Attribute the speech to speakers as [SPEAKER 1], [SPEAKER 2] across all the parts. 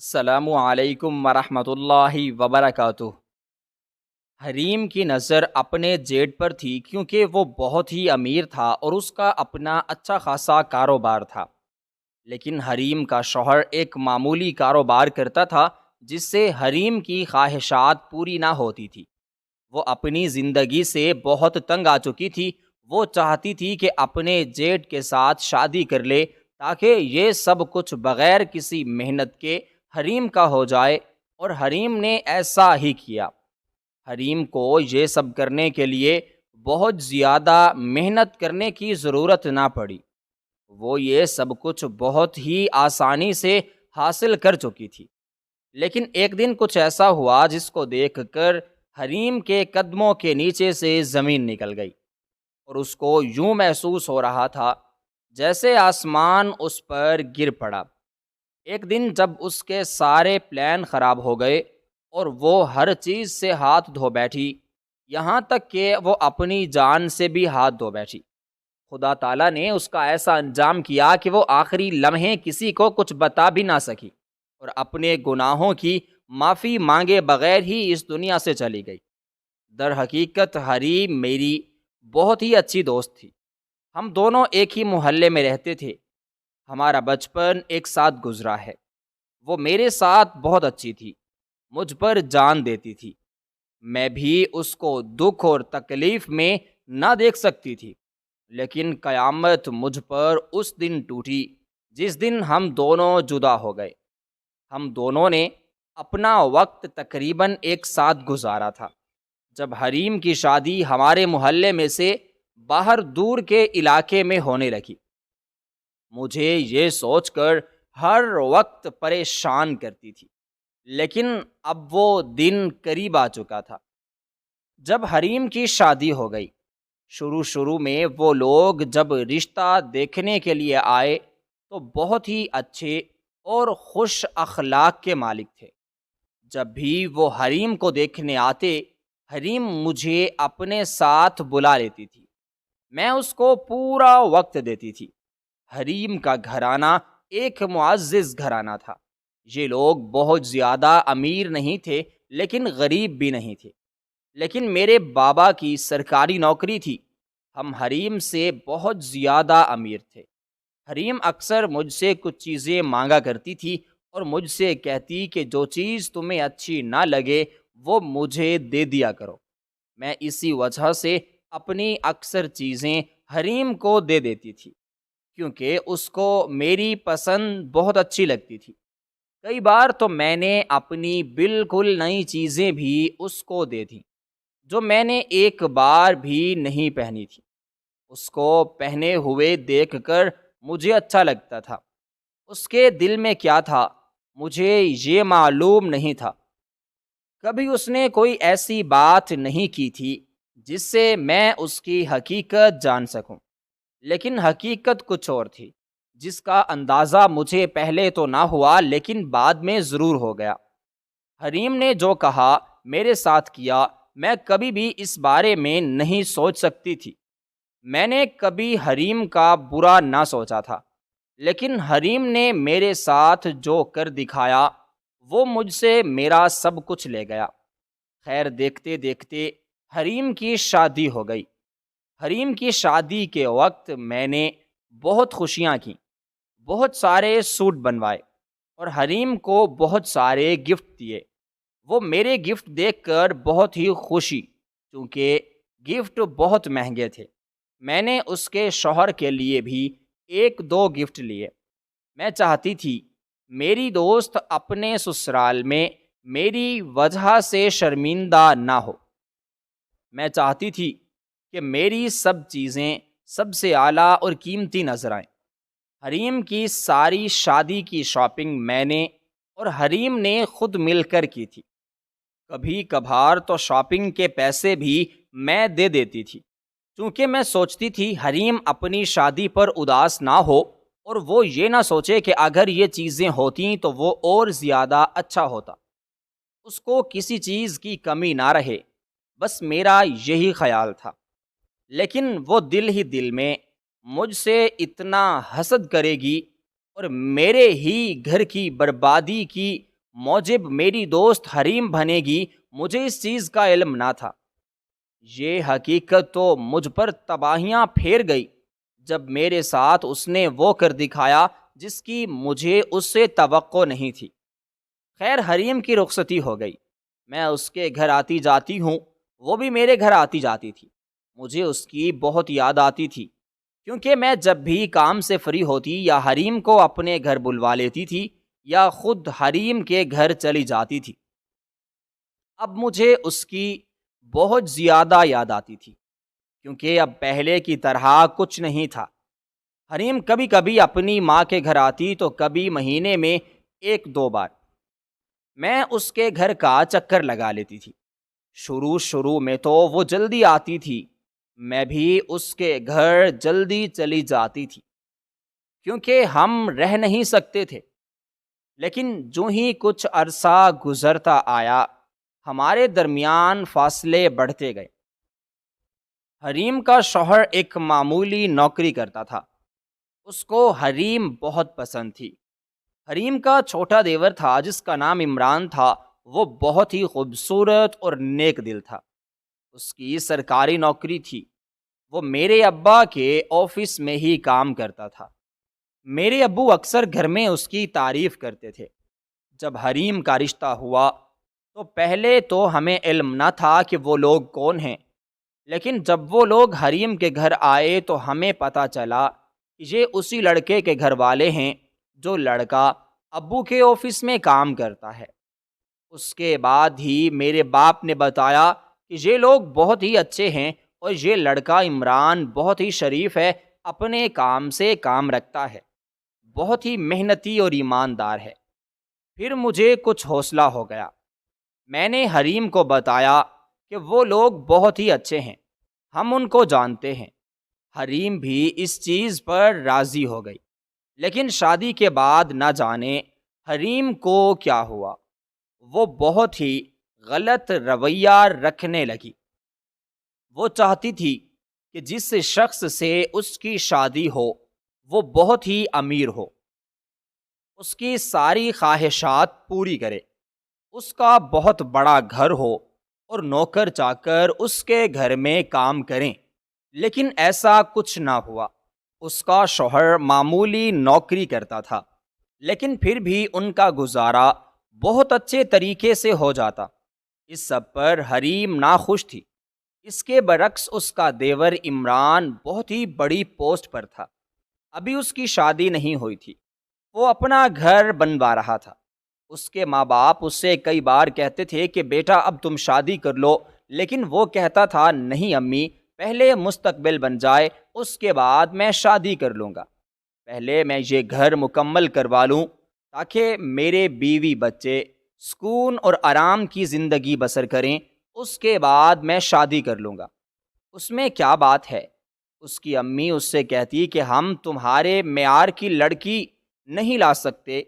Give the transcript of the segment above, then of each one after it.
[SPEAKER 1] السلام علیکم ورحمۃ اللہ وبرکاتہ۔ حریم کی نظر اپنے جیٹ پر تھی کیونکہ وہ بہت ہی امیر تھا اور اس کا اپنا اچھا خاصا کاروبار تھا۔ لیکن حریم کا شوہر ایک معمولی کاروبار کرتا تھا جس سے حریم کی خواہشات پوری نہ ہوتی تھی۔ وہ اپنی زندگی سے بہت تنگ آ چکی تھی۔ وہ چاہتی تھی کہ اپنے جیٹ کے ساتھ شادی کر لے تاکہ یہ سب کچھ بغیر کسی محنت کے حریم کا ہو جائے، اور حریم نے ایسا ہی کیا۔ حریم کو یہ سب کرنے کے لیے بہت زیادہ محنت کرنے کی ضرورت نہ پڑی۔ وہ یہ سب کچھ بہت ہی آسانی سے حاصل کر چکی تھی۔ لیکن ایک دن کچھ ایسا ہوا جس کو دیکھ کر حریم کے قدموں کے نیچے سے زمین نکل گئی، اور اس کو یوں محسوس ہو رہا تھا جیسے آسمان اس پر گر پڑا۔ ایک دن جب اس کے سارے پلان خراب ہو گئے اور وہ ہر چیز سے ہاتھ دھو بیٹھی، یہاں تک کہ وہ اپنی جان سے بھی ہاتھ دھو بیٹھی، خدا تعالیٰ نے اس کا ایسا انجام کیا کہ وہ آخری لمحے کسی کو کچھ بتا بھی نہ سکی اور اپنے گناہوں کی معافی مانگے بغیر ہی اس دنیا سے چلی گئی۔ در حقیقت حریم میری بہت ہی اچھی دوست تھی۔ ہم دونوں ایک ہی محلے میں رہتے تھے۔ ہمارا بچپن ایک ساتھ گزرا ہے۔ وہ میرے ساتھ بہت اچھی تھی، مجھ پر جان دیتی تھی۔ میں بھی اس کو دکھ اور تکلیف میں نہ دیکھ سکتی تھی، لیکن قیامت مجھ پر اس دن ٹوٹی جس دن ہم دونوں جدا ہو گئے۔ ہم دونوں نے اپنا وقت تقریباً ایک ساتھ گزارا تھا۔ جب حریم کی شادی ہمارے محلے میں سے باہر دور کے علاقے میں ہونے لگی، مجھے یہ سوچ کر ہر وقت پریشان کرتی تھی، لیکن اب وہ دن قریب آ چکا تھا۔ جب حریم کی شادی ہو گئی، شروع میں وہ لوگ جب رشتہ دیکھنے کے لیے آئے تو بہت ہی اچھے اور خوش اخلاق کے مالک تھے۔ جب بھی وہ حریم کو دیکھنے آتے، حریم مجھے اپنے ساتھ بلا لیتی تھی۔ میں اس کو پورا وقت دیتی تھی۔ حریم کا گھرانہ ایک معزز گھرانہ تھا۔ یہ لوگ بہت زیادہ امیر نہیں تھے لیکن غریب بھی نہیں تھے، لیکن میرے بابا کی سرکاری نوکری تھی۔ ہم حریم سے بہت زیادہ امیر تھے۔ حریم اکثر مجھ سے کچھ چیزیں مانگا کرتی تھی اور مجھ سے کہتی کہ جو چیز تمہیں اچھی نہ لگے وہ مجھے دے دیا کرو۔ میں اسی وجہ سے اپنی اکثر چیزیں حریم کو دے دیتی تھی، کیونکہ اس کو میری پسند بہت اچھی لگتی تھی۔ کئی بار تو میں نے اپنی بالکل نئی چیزیں بھی اس کو دے دیں جو میں نے ایک بار بھی نہیں پہنی تھی۔ اس کو پہنے ہوئے دیکھ کر مجھے اچھا لگتا تھا۔ اس کے دل میں کیا تھا مجھے یہ معلوم نہیں تھا۔ کبھی اس نے کوئی ایسی بات نہیں کی تھی جس سے میں اس کی حقیقت جان سکوں، لیکن حقیقت کچھ اور تھی جس کا اندازہ مجھے پہلے تو نہ ہوا لیکن بعد میں ضرور ہو گیا۔ حریم نے جو کہا میرے ساتھ کیا، میں کبھی بھی اس بارے میں نہیں سوچ سکتی تھی۔ میں نے کبھی حریم کا برا نہ سوچا تھا، لیکن حریم نے میرے ساتھ جو کر دکھایا وہ مجھ سے میرا سب کچھ لے گیا۔ خیر دیکھتے دیکھتے حریم کی شادی ہو گئی۔ حریم کی شادی کے وقت میں نے بہت خوشیاں کیں، بہت سارے سوٹ بنوائے اور حریم کو بہت سارے گفٹ دیے۔ وہ میرے گفٹ دیکھ کر بہت ہی خوشی، کیونکہ گفٹ بہت مہنگے تھے۔ میں نے اس کے شوہر کے لیے بھی ایک دو گفٹ لیے۔ میں چاہتی تھی میری دوست اپنے سسرال میں میری وجہ سے شرمندہ نہ ہو۔ میں چاہتی تھی کہ میری سب چیزیں سب سے اعلیٰ اور قیمتی نظر آئیں۔ حریم کی ساری شادی کی شاپنگ میں نے اور حریم نے خود مل کر کی تھی۔ کبھی کبھار تو شاپنگ کے پیسے بھی میں دے دیتی تھی، کیونکہ میں سوچتی تھی حریم اپنی شادی پر اداس نہ ہو اور وہ یہ نہ سوچے کہ اگر یہ چیزیں ہوتیں تو وہ اور زیادہ اچھا ہوتا، اس کو کسی چیز کی کمی نہ رہے۔ بس میرا یہی خیال تھا، لیکن وہ دل ہی دل میں مجھ سے اتنا حسد کرے گی اور میرے ہی گھر کی بربادی کی موجب میری دوست حریم بنے گی، مجھے اس چیز کا علم نہ تھا۔ یہ حقیقت تو مجھ پر تباہیاں پھیر گئی جب میرے ساتھ اس نے وہ کر دکھایا جس کی مجھے اس سے توقع نہیں تھی۔ خیر، حریم کی رخصتی ہو گئی، میں اس کے گھر آتی جاتی ہوں، وہ بھی میرے گھر آتی جاتی تھی۔ مجھے اس کی بہت یاد آتی تھی، کیونکہ میں جب بھی کام سے فری ہوتی یا حریم کو اپنے گھر بلوا لیتی تھی یا خود حریم کے گھر چلی جاتی تھی۔ اب مجھے اس کی بہت زیادہ یاد آتی تھی، کیونکہ اب پہلے کی طرح کچھ نہیں تھا۔ حریم کبھی کبھی اپنی ماں کے گھر آتی تو کبھی مہینے میں 1-2 بار میں اس کے گھر کا چکر لگا لیتی تھی۔ شروع میں تو وہ جلدی آتی تھی، میں بھی اس کے گھر جلدی چلی جاتی تھی، کیونکہ ہم رہ نہیں سکتے تھے۔ لیکن جو ہی کچھ عرصہ گزرتا آیا، ہمارے درمیان فاصلے بڑھتے گئے۔ حریم کا شوہر ایک معمولی نوکری کرتا تھا، اس کو حریم بہت پسند تھی۔ حریم کا چھوٹا دیور تھا جس کا نام عمران تھا، وہ بہت ہی خوبصورت اور نیک دل تھا۔ اس کی سرکاری نوکری تھی، وہ میرے ابا کے آفس میں ہی کام کرتا تھا۔ میرے ابو اکثر گھر میں اس کی تعریف کرتے تھے۔ جب حریم کا رشتہ ہوا تو پہلے تو ہمیں علم نہ تھا کہ وہ لوگ کون ہیں، لیکن جب وہ لوگ حریم کے گھر آئے تو ہمیں پتہ چلا کہ یہ اسی لڑکے کے گھر والے ہیں جو لڑکا ابو کے آفس میں کام کرتا ہے۔ اس کے بعد ہی میرے باپ نے بتایا کہ یہ لوگ بہت ہی اچھے ہیں اور یہ لڑکا عمران بہت ہی شریف ہے، اپنے کام سے کام رکھتا ہے، بہت ہی محنتی اور ایماندار ہے۔ پھر مجھے کچھ حوصلہ ہو گیا۔ میں نے حریم کو بتایا کہ وہ لوگ بہت ہی اچھے ہیں، ہم ان کو جانتے ہیں۔ حریم بھی اس چیز پر راضی ہو گئی، لیکن شادی کے بعد نہ جانے حریم کو کیا ہوا، وہ بہت ہی غلط رویہ رکھنے لگی۔ وہ چاہتی تھی کہ جس شخص سے اس کی شادی ہو وہ بہت ہی امیر ہو، اس کی ساری خواہشات پوری کرے، اس کا بہت بڑا گھر ہو اور نوکر چاکر اس کے گھر میں کام کریں۔ لیکن ایسا کچھ نہ ہوا۔ اس کا شوہر معمولی نوکری کرتا تھا، لیکن پھر بھی ان کا گزارا بہت اچھے طریقے سے ہو جاتا۔ اس سب پر حریم ناخوش تھی۔ اس کے برعکس اس کا دیور عمران بہت ہی بڑی پوسٹ پر تھا، ابھی اس کی شادی نہیں ہوئی تھی، وہ اپنا گھر بنوا رہا تھا۔ اس کے ماں باپ اس سے کئی بار کہتے تھے کہ بیٹا اب تم شادی کر لو، لیکن وہ کہتا تھا نہیں امی، پہلے مستقبل بن جائے اس کے بعد میں شادی کر لوں گا، پہلے میں یہ گھر مکمل کروا لوں تاکہ میرے بیوی بچے سکون اور آرام کی زندگی بسر کریں، اس کے بعد میں شادی کر لوں گا۔ اس میں کیا بات ہے؟ اس کی امی اس سے کہتی کہ ہم تمہارے معیار کی لڑکی نہیں لا سکتے،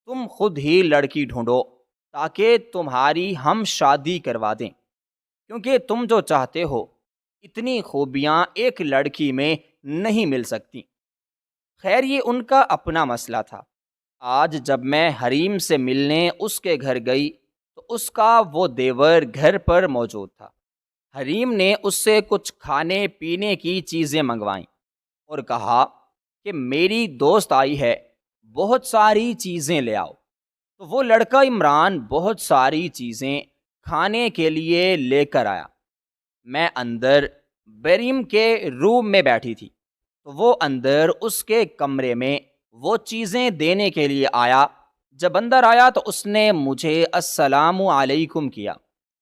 [SPEAKER 1] تم خود ہی لڑکی ڈھونڈو تاکہ تمہاری ہم شادی کروا دیں، کیونکہ تم جو چاہتے ہو اتنی خوبیاں ایک لڑکی میں نہیں مل سکتی۔ خیر، یہ ان کا اپنا مسئلہ تھا۔ آج جب میں حریم سے ملنے اس کے گھر گئی تو اس کا وہ دیور گھر پر موجود تھا۔ حریم نے اس سے کچھ کھانے پینے کی چیزیں منگوائیں اور کہا کہ میری دوست آئی ہے، بہت ساری چیزیں لے آؤ۔ تو وہ لڑکا عمران بہت ساری چیزیں کھانے کے لیے لے کر آیا۔ میں اندر بریم کے روم میں بیٹھی تھی تو وہ اندر اس کے کمرے میں وہ چیزیں دینے کے لیے آیا۔ جب اندر آیا تو اس نے مجھے السلام علیکم کیا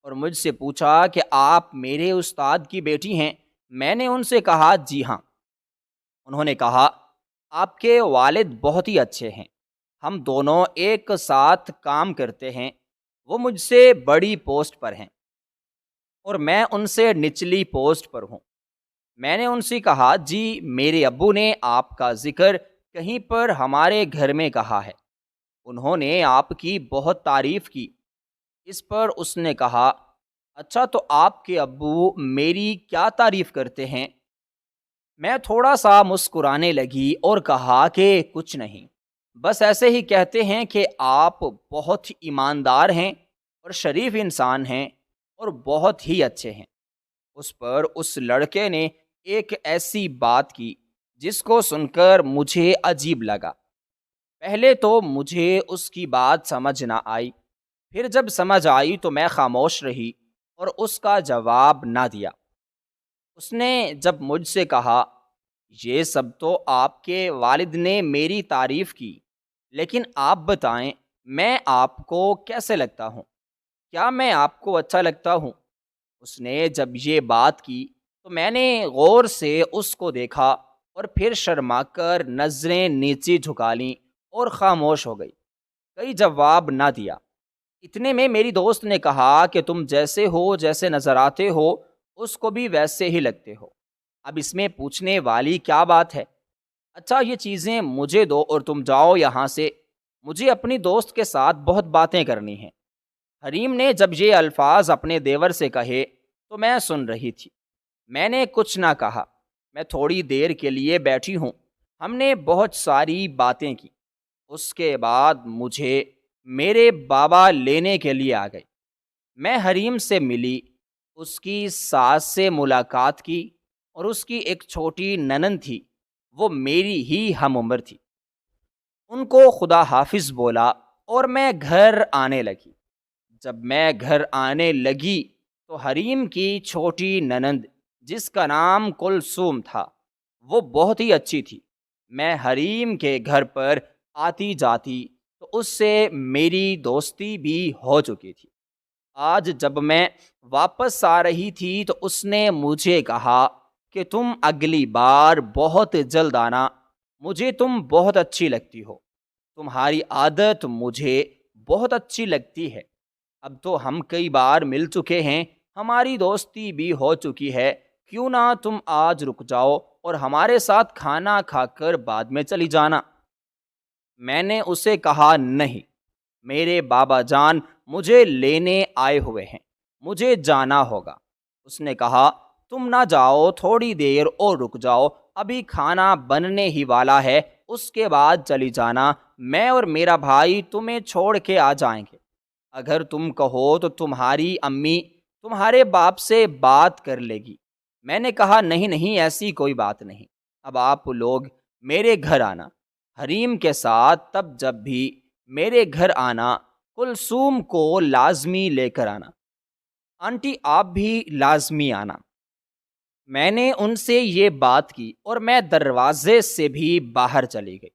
[SPEAKER 1] اور مجھ سے پوچھا کہ آپ میرے استاد کی بیٹی ہیں؟ میں نے ان سے کہا جی ہاں۔ انہوں نے کہا آپ کے والد بہت ہی اچھے ہیں، ہم دونوں ایک ساتھ کام کرتے ہیں، وہ مجھ سے بڑی پوسٹ پر ہیں اور میں ان سے نچلی پوسٹ پر ہوں۔ میں نے ان سے کہا جی میرے ابو نے آپ کا ذکر کہیں پر ہمارے گھر میں کہا ہے، انہوں نے آپ کی بہت تعریف کی۔ اس پر اس نے کہا اچھا تو آپ کے ابو میری کیا تعریف کرتے ہیں؟ میں تھوڑا سا مسکرانے لگی اور کہا کہ کچھ نہیں۔ بس ایسے ہی کہتے ہیں کہ آپ بہت ایماندار ہیں اور شریف انسان ہیں اور بہت ہی اچھے ہیں۔ اس پر اس لڑکے نے ایک ایسی بات کی جس کو سن کر مجھے عجیب لگا۔ پہلے تو مجھے اس کی بات سمجھ نہ آئی، پھر جب سمجھ آئی تو میں خاموش رہی اور اس کا جواب نہ دیا۔ اس نے جب مجھ سے کہا، یہ سب تو آپ کے والد نے میری تعریف کی، لیکن آپ بتائیں میں آپ کو کیسے لگتا ہوں؟ کیا میں آپ کو اچھا لگتا ہوں؟ اس نے جب یہ بات کی تو میں نے غور سے اس کو دیکھا اور پھر شرما کر نظریں نیچے جھکا لیں اور خاموش ہو گئی، کوئی جواب نہ دیا۔ اتنے میں میری دوست نے کہا کہ تم جیسے ہو، جیسے نظر آتے ہو، اس کو بھی ویسے ہی لگتے ہو۔ اب اس میں پوچھنے والی کیا بات ہے؟ اچھا یہ چیزیں مجھے دو اور تم جاؤ یہاں سے، مجھے اپنی دوست کے ساتھ بہت باتیں کرنی ہیں۔ حریم نے جب یہ الفاظ اپنے دیور سے کہے تو میں سن رہی تھی۔ میں نے کچھ نہ کہا، میں تھوڑی دیر کے لیے بیٹھی ہوں، ہم نے بہت ساری باتیں کی۔ اس کے بعد مجھے میرے بابا لینے کے لیے آ گئے۔ میں حریم سے ملی، اس کی ساس سے ملاقات کی اور اس کی ایک چھوٹی ننند تھی، وہ میری ہی ہم عمر تھی۔ ان کو خدا حافظ بولا اور میں گھر آنے لگی۔ جب میں گھر آنے لگی تو حریم کی چھوٹی ننند جس کا نام کلثوم تھا وہ بہت ہی اچھی تھی۔ میں حریم کے گھر پر آتی جاتی تو اس سے میری دوستی بھی ہو چکی تھی۔ آج جب میں واپس آ رہی تھی تو اس نے مجھے کہا کہ تم اگلی بار بہت جلد آنا، مجھے تم بہت اچھی لگتی ہو، تمہاری عادت مجھے بہت اچھی لگتی ہے۔ اب تو ہم کئی بار مل چکے ہیں، ہماری دوستی بھی ہو چکی ہے، کیوں نہ تم آج رک جاؤ اور ہمارے ساتھ کھانا کھا کر بعد میں چلی جانا۔ میں نے اسے کہا نہیں، میرے بابا جان مجھے لینے آئے ہوئے ہیں، مجھے جانا ہوگا۔ اس نے کہا تم نہ جاؤ، تھوڑی دیر اور رک جاؤ، ابھی کھانا بننے ہی والا ہے، اس کے بعد چلی جانا، میں اور میرا بھائی تمہیں چھوڑ کے آ جائیں گے۔ اگر تم کہو تو تمہاری امی تمہارے باپ سے بات کر لے گی۔ میں نے کہا نہیں نہیں، ایسی کوئی بات نہیں، اب آپ لوگ میرے گھر آنا، حریم کے ساتھ تب جب بھی میرے گھر آنا، کلثوم کو لازمی لے کر آنا، آنٹی آپ بھی لازمی آنا۔ میں نے ان سے یہ بات کی اور میں دروازے سے بھی باہر چلی گئی۔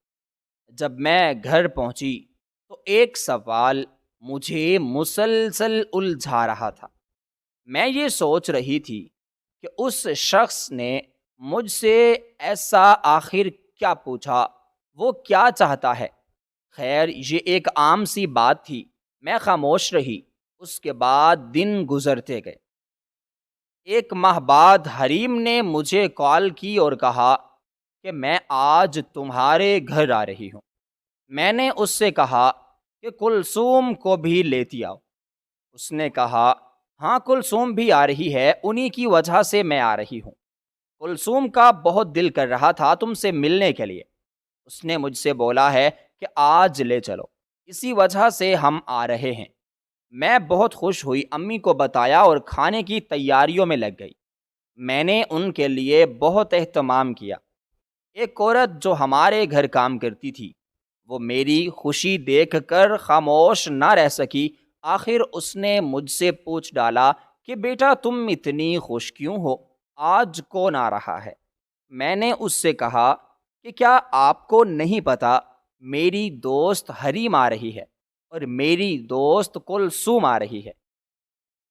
[SPEAKER 1] جب میں گھر پہنچی تو ایک سوال مجھے مسلسل الجھا رہا تھا۔ میں یہ سوچ رہی تھی کہ اس شخص نے مجھ سے ایسا آخر کیا پوچھا، وہ کیا چاہتا ہے؟ خیر یہ ایک عام سی بات تھی، میں خاموش رہی۔ اس کے بعد دن گزرتے گئے۔ ایک ماہ بعد حریم نے مجھے کال کی اور کہا کہ میں آج تمہارے گھر آ رہی ہوں۔ میں نے اس سے کہا کہ کلثوم کو بھی لیتی آؤ۔ اس نے کہا ہاں کلثوم بھی آ رہی ہے، انہی کی وجہ سے میں آ رہی ہوں، کلثوم کا بہت دل کر رہا تھا تم سے ملنے کے لیے، اس نے مجھ سے بولا ہے کہ آج لے چلو، اسی وجہ سے ہم آ رہے ہیں۔ میں بہت خوش ہوئی، امی کو بتایا اور کھانے کی تیاریوں میں لگ گئی۔ میں نے ان کے لیے بہت اہتمام کیا۔ ایک عورت جو ہمارے گھر کام کرتی تھی وہ میری خوشی دیکھ کر خاموش نہ رہ سکی۔ آخر اس نے مجھ سے پوچھ ڈالا کہ بیٹا تم اتنی خوش کیوں ہو، آج کون آ رہا ہے؟ میں نے اس سے کہا کہ کیا آپ کو نہیں پتا میری دوست حریم آ رہی ہے اور میری دوست کلثوم آ رہی ہے۔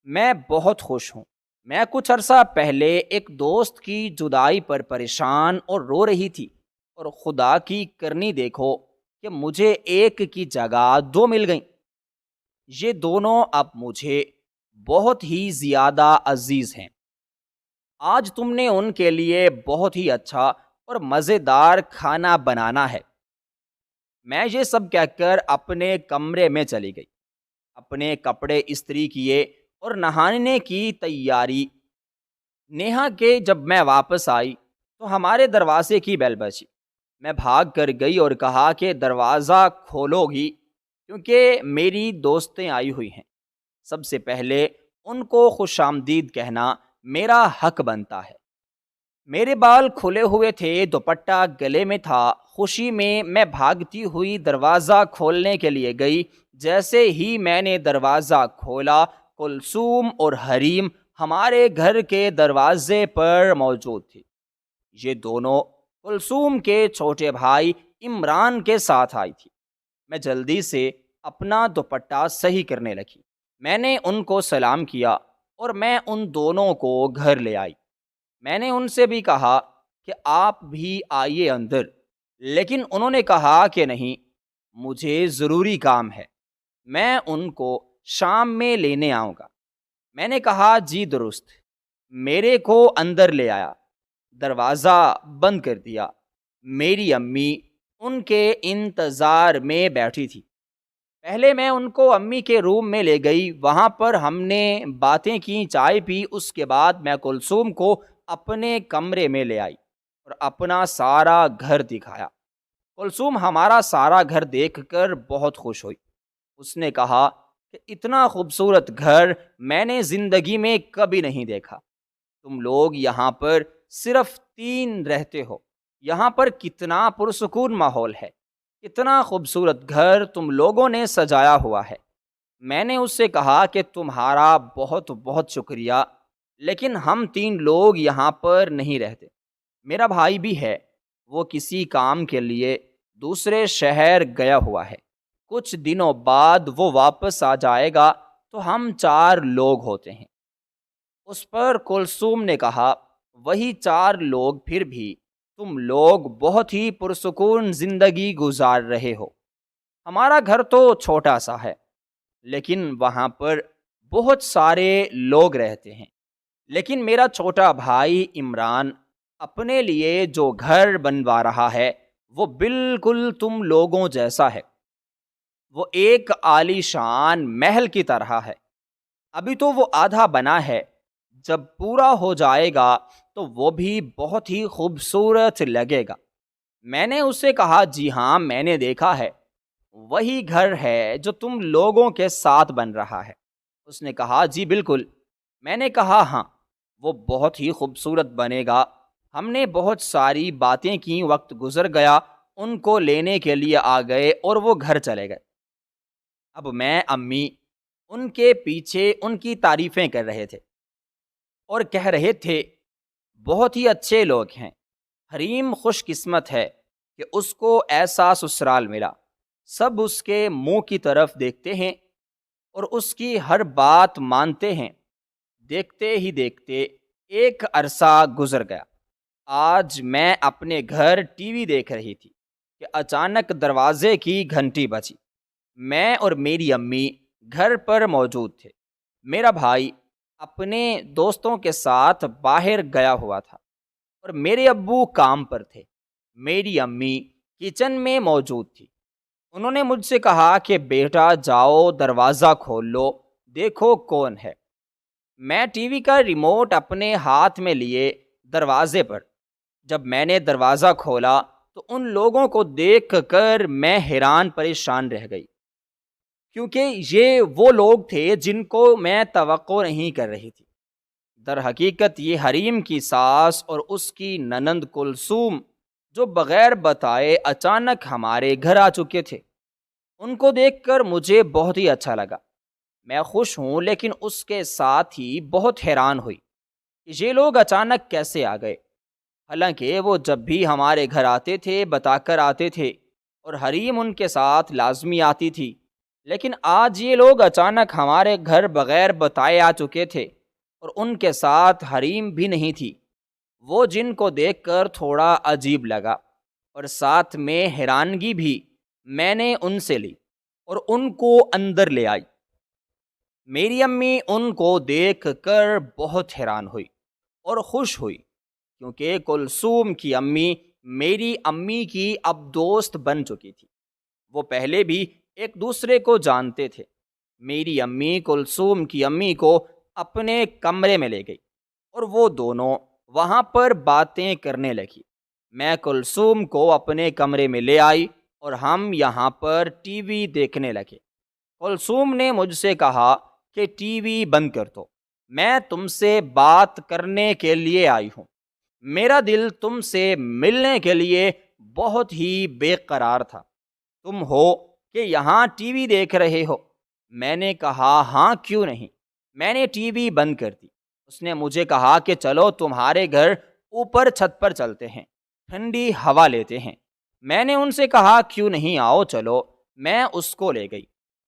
[SPEAKER 1] میں بہت خوش ہوں۔ میں کچھ عرصہ پہلے ایک دوست کی جدائی پر پریشان اور رو رہی تھی، اور خدا کی کرنی دیکھو کہ مجھے ایک کی جگہ دو مل گئیں۔ یہ دونوں اب مجھے بہت ہی زیادہ عزیز ہیں۔ آج تم نے ان کے لیے بہت ہی اچھا اور مزیدار کھانا بنانا ہے۔ میں یہ سب کہہ کر اپنے کمرے میں چلی گئی، اپنے کپڑے استری کیے اور نہانے کی تیاری۔ نیہا کے جب میں واپس آئی تو ہمارے دروازے کی بیل بجی۔ میں بھاگ کر گئی اور کہا کہ دروازہ کھولو گی کیونکہ میری دوستیں آئی ہوئی ہیں۔ سب سے پہلے ان کو خوش آمدید کہنا میرا حق بنتا ہے۔ میرے بال کھلے ہوئے تھے، دوپٹہ گلے میں تھا۔ خوشی میں بھاگتی ہوئی دروازہ کھولنے کے لیے گئی۔ جیسے ہی میں نے دروازہ کھولا، کلثوم اور حریم ہمارے گھر کے دروازے پر موجود تھی۔ یہ دونوں کلثوم کے چھوٹے بھائی عمران کے ساتھ آئی تھی۔ میں جلدی سے اپنا دوپٹہ صحیح کرنے لگی۔ میں نے ان کو سلام کیا اور میں ان دونوں کو گھر لے آئی۔ میں نے ان سے بھی کہا کہ آپ بھی آئیے اندر، لیکن انہوں نے کہا کہ نہیں، مجھے ضروری کام ہے، میں ان کو شام میں لینے آؤں گا۔ میں نے کہا جی درست۔ میرے کو اندر لے آیا، دروازہ بند کر دیا۔ میری امی ان کے انتظار میں بیٹھی تھی۔ پہلے میں ان کو امی کے روم میں لے گئی، وہاں پر ہم نے باتیں کی، چائے پی۔ اس کے بعد میں کلثوم کو اپنے کمرے میں لے آئی اور اپنا سارا گھر دکھایا۔ کلثوم ہمارا سارا گھر دیکھ کر بہت خوش ہوئی۔ اس نے کہا کہ اتنا خوبصورت گھر میں نے زندگی میں کبھی نہیں دیکھا۔ تم لوگ یہاں پر صرف 3 رہتے ہو، یہاں پر کتنا پرسکون ماحول ہے، کتنا خوبصورت گھر تم لوگوں نے سجایا ہوا ہے۔ میں نے اس سے کہا کہ تمہارا بہت بہت شکریہ، لیکن ہم 3 لوگ یہاں پر نہیں رہتے۔ میرا بھائی بھی ہے، وہ کسی کام کے لیے دوسرے شہر گیا ہوا ہے۔ کچھ دنوں بعد وہ واپس آ جائے گا تو ہم 4 لوگ ہوتے ہیں۔ اس پر کلثوم نے کہا وہی 4 لوگ، پھر بھی تم لوگ بہت ہی پرسکون زندگی گزار رہے ہو۔ ہمارا گھر تو چھوٹا سا ہے، لیکن وہاں پر بہت سارے لوگ رہتے ہیں۔ لیکن میرا چھوٹا بھائی عمران اپنے لیے جو گھر بنوا رہا ہے وہ بالکل تم لوگوں جیسا ہے۔ وہ ایک عالی شان محل کی طرح ہے۔ ابھی تو وہ آدھا بنا ہے، جب پورا ہو جائے گا تو وہ بھی بہت ہی خوبصورت لگے گا۔ میں نے اس سے کہا جی ہاں، میں نے دیکھا ہے، وہی گھر ہے جو تم لوگوں کے ساتھ بن رہا ہے۔ اس نے کہا جی بالکل۔ میں نے کہا ہاں، وہ بہت ہی خوبصورت بنے گا۔ ہم نے بہت ساری باتیں کی، وقت گزر گیا، ان کو لینے کے لیے آ گئے اور وہ گھر چلے گئے۔ اب میں امی ان کے پیچھے ان کی تعریفیں کر رہے تھے اور کہہ رہے تھے بہت ہی اچھے لوگ ہیں، حریم خوش قسمت ہے کہ اس کو ایسا سسرال ملا۔ سب اس کے منہ کی طرف دیکھتے ہیں اور اس کی ہر بات مانتے ہیں۔ دیکھتے ہی دیکھتے ایک عرصہ گزر گیا۔ آج میں اپنے گھر ٹی وی دیکھ رہی تھی کہ اچانک دروازے کی گھنٹی بجی۔ میں اور میری امی گھر پر موجود تھے۔ میرا بھائی اپنے دوستوں کے ساتھ باہر گیا ہوا تھا اور میرے ابو کام پر تھے۔ میری امی کچن میں موجود تھی۔ انہوں نے مجھ سے کہا کہ بیٹا جاؤ دروازہ کھول لو، دیکھو کون ہے۔ میں ٹی وی کا ریموٹ اپنے ہاتھ میں لیے دروازے پر، جب میں نے دروازہ کھولا تو ان لوگوں کو دیکھ کر میں حیران پریشان رہ گئی، کیونکہ یہ وہ لوگ تھے جن کو میں توقع نہیں کر رہی تھی۔ در حقیقت یہ حریم کی ساس اور اس کی ننند کلثوم جو بغیر بتائے اچانک ہمارے گھر آ چکے تھے۔ ان کو دیکھ کر مجھے بہت ہی اچھا لگا۔ میں خوش ہوں، لیکن اس کے ساتھ ہی بہت حیران ہوئی کہ یہ لوگ اچانک کیسے آ گئے۔ حالانکہ وہ جب بھی ہمارے گھر آتے تھے بتا کر آتے تھے اور حریم ان کے ساتھ لازمی آتی تھی، لیکن آج یہ لوگ اچانک ہمارے گھر بغیر بتائے آ چکے تھے اور ان کے ساتھ حریم بھی نہیں تھی۔ وہ جن کو دیکھ کر تھوڑا عجیب لگا اور ساتھ میں حیرانگی بھی میں نے ان سے لی اور ان کو اندر لے آئی۔ میری امی ان کو دیکھ کر بہت حیران ہوئی اور خوش ہوئی، کیونکہ کلثوم کی امی میری امی کی اب دوست بن چکی تھی۔ وہ پہلے بھی ایک دوسرے کو جانتے تھے۔ میری امی کلثوم کی امی کو اپنے کمرے میں لے گئی اور وہ دونوں وہاں پر باتیں کرنے لگی۔ میں کلثوم کو اپنے کمرے میں لے آئی اور ہم یہاں پر ٹی وی دیکھنے لگے۔ کلثوم نے مجھ سے کہا کہ ٹی وی بند کر دو، میں تم سے بات کرنے کے لیے آئی ہوں، میرا دل تم سے ملنے کے لیے بہت ہی بے قرار تھا۔ تم ہو کہ یہاں ٹی وی دیکھ رہے ہو؟ میں نے کہا ہاں، کیوں نہیں۔ میں نے ٹی وی بند کر دی۔ اس نے مجھے کہا کہ چلو تمہارے گھر اوپر چھت پر چلتے ہیں، ٹھنڈی ہوا لیتے ہیں۔ میں نے ان سے کہا کیوں نہیں، آؤ چلو۔ میں اس کو لے گئی،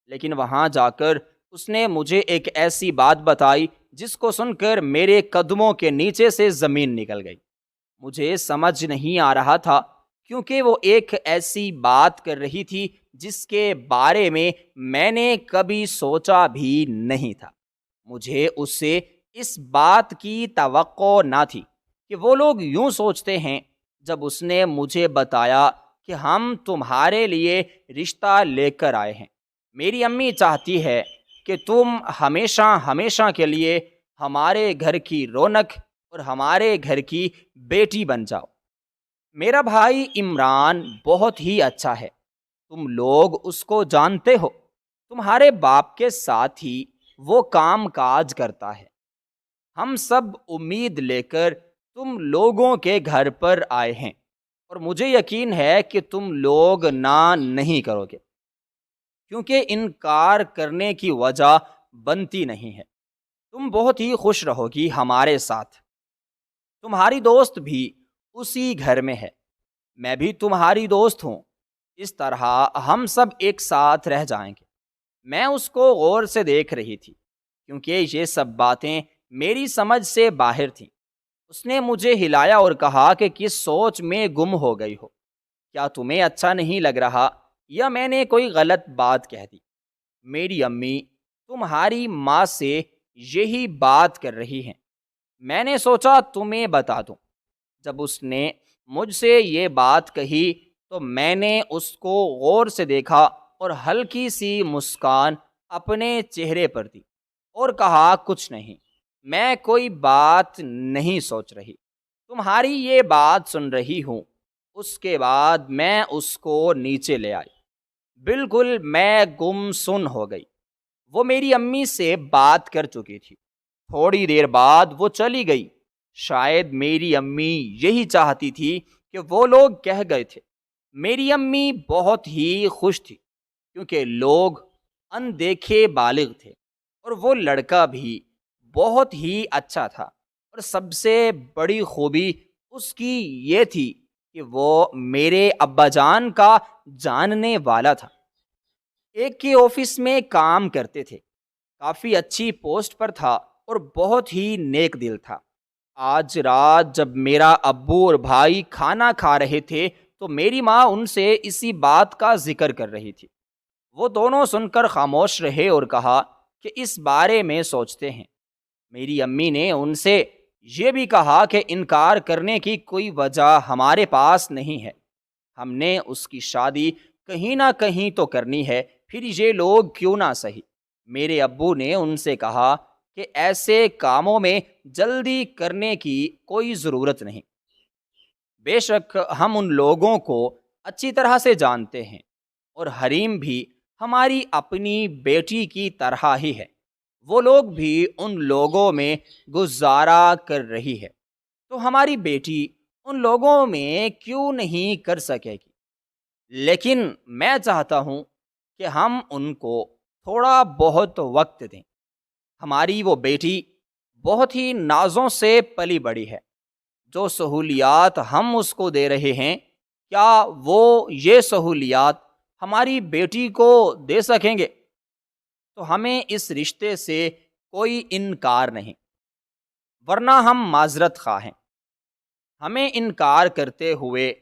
[SPEAKER 1] لیکن وہاں جا کر اس نے مجھے ایک ایسی بات بتائی جس کو سن کر میرے قدموں کے نیچے سے زمین نکل گئی۔ مجھے سمجھ نہیں آ رہا تھا، کیونکہ وہ ایک ایسی بات کر رہی تھی جس کے بارے میں نے کبھی سوچا بھی نہیں تھا۔ مجھے اس سے اس بات کی توقع نہ تھی کہ وہ لوگ یوں سوچتے ہیں۔ جب اس نے مجھے بتایا کہ ہم تمہارے لیے رشتہ لے کر آئے ہیں، میری امی چاہتی ہے کہ تم ہمیشہ ہمیشہ کے لیے ہمارے گھر کی رونق اور ہمارے گھر کی بیٹی بن جاؤ۔ میرا بھائی عمران بہت ہی اچھا ہے، تم لوگ اس کو جانتے ہو، تمہارے باپ کے ساتھ ہی وہ کام کاج کرتا ہے۔ ہم سب امید لے کر تم لوگوں کے گھر پر آئے ہیں، اور مجھے یقین ہے کہ تم لوگ نہ نہیں کرو گے، کیونکہ انکار کرنے کی وجہ بنتی نہیں ہے۔ تم بہت ہی خوش رہو گی ہمارے ساتھ۔ تمہاری دوست بھی اسی گھر میں ہے، میں بھی تمہاری دوست ہوں، اس طرح ہم سب ایک ساتھ رہ جائیں گے۔ میں اس کو غور سے دیکھ رہی تھی، کیونکہ یہ سب باتیں میری سمجھ سے باہر تھیں۔ اس نے مجھے ہلایا اور کہا کہ کس سوچ میں گم ہو گئی ہو؟ کیا تمہیں اچھا نہیں لگ رہا، یا میں نے کوئی غلط بات کہہ دی؟ میری امی تمہاری ماں سے یہی بات کر رہی ہیں، میں نے سوچا تمہیں بتا دوں۔ جب اس نے مجھ سے یہ بات کہی تو میں نے اس کو غور سے دیکھا اور ہلکی سی مسکان اپنے چہرے پر دی اور کہا کچھ نہیں، میں کوئی بات نہیں سوچ رہی، تمہاری یہ بات سن رہی ہوں۔ اس کے بعد میں اس کو نیچے لے آئی، بالکل میں گم سن ہو گئی۔ وہ میری امی سے بات کر چکی تھی، تھوڑی دیر بعد وہ چلی گئی۔ شاید میری امی یہی چاہتی تھی کہ وہ لوگ کہہ گئے تھے۔ میری امی بہت ہی خوش تھی، کیونکہ لوگ اندیکھے بالغ تھے، اور وہ لڑکا بھی بہت ہی اچھا تھا، اور سب سے بڑی خوبی اس کی یہ تھی کہ وہ میرے ابا جان کا جاننے والا تھا۔ ایک کے آفس میں کام کرتے تھے، کافی اچھی پوسٹ پر تھا اور بہت ہی نیک دل تھا۔ آج رات جب میرا ابو اور بھائی کھانا کھا رہے تھے تو میری ماں ان سے اسی بات کا ذکر کر رہی تھی۔ وہ دونوں سن کر خاموش رہے اور کہا کہ اس بارے میں سوچتے ہیں۔ میری امی نے ان سے یہ بھی کہا کہ انکار کرنے کی کوئی وجہ ہمارے پاس نہیں ہے، ہم نے اس کی شادی کہیں نہ کہیں تو کرنی ہے، پھر یہ لوگ کیوں نہ سہی۔ میرے ابو نے ان سے کہا کہ ایسے کاموں میں جلدی کرنے کی کوئی ضرورت نہیں، بے شک ہم ان لوگوں کو اچھی طرح سے جانتے ہیں، اور حریم بھی ہماری اپنی بیٹی کی طرح ہی ہے، وہ لوگ بھی ان لوگوں میں گزارا کر رہی ہے، تو ہماری بیٹی ان لوگوں میں کیوں نہیں کر سکے گی؟ لیکن میں چاہتا ہوں کہ ہم ان کو تھوڑا بہت وقت دیں۔ ہماری وہ بیٹی بہت ہی نازوں سے پلی بڑی ہے، جو سہولیات ہم اس کو دے رہے ہیں، کیا وہ یہ سہولیات ہماری بیٹی کو دے سکیں گے؟ تو ہمیں اس رشتے سے کوئی انکار نہیں، ورنہ ہم معذرت خواہ ہیں۔ ہمیں انکار کرتے ہوئے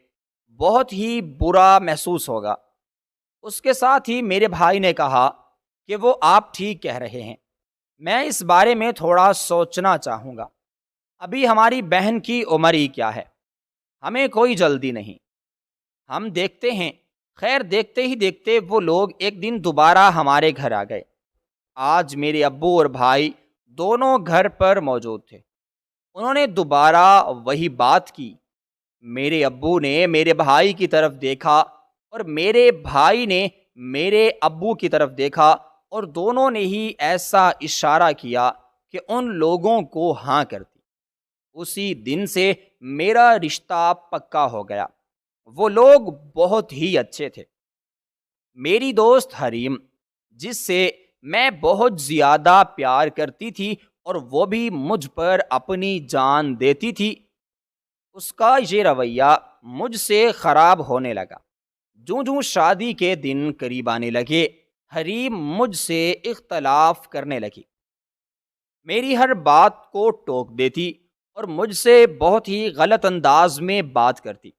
[SPEAKER 1] بہت ہی برا محسوس ہوگا۔ اس کے ساتھ ہی میرے بھائی نے کہا کہ وہ آپ ٹھیک کہہ رہے ہیں، میں اس بارے میں تھوڑا سوچنا چاہوں گا۔ ابھی ہماری بہن کی عمر ہی کیا ہے، ہمیں کوئی جلدی نہیں، ہم دیکھتے ہیں۔ خیر دیکھتے ہی دیکھتے وہ لوگ ایک دن دوبارہ ہمارے گھر آ گئے۔ آج میرے ابو اور بھائی دونوں گھر پر موجود تھے۔ انہوں نے دوبارہ وہی بات کی۔ میرے ابو نے میرے بھائی کی طرف دیکھا اور میرے بھائی نے میرے ابو کی طرف دیکھا، اور دونوں نے ہی ایسا اشارہ کیا کہ ان لوگوں کو ہاں کر دی۔ اسی دن سے میرا رشتہ پکا ہو گیا۔ وہ لوگ بہت ہی اچھے تھے۔ میری دوست حریم، جس سے میں بہت زیادہ پیار کرتی تھی اور وہ بھی مجھ پر اپنی جان دیتی تھی، اس کا یہ رویہ مجھ سے خراب ہونے لگا۔ جوں جوں شادی کے دن قریب آنے لگے، حریم مجھ سے اختلاف کرنے لگی، میری ہر بات کو ٹوک دیتی اور مجھ سے بہت ہی غلط انداز میں بات کرتی۔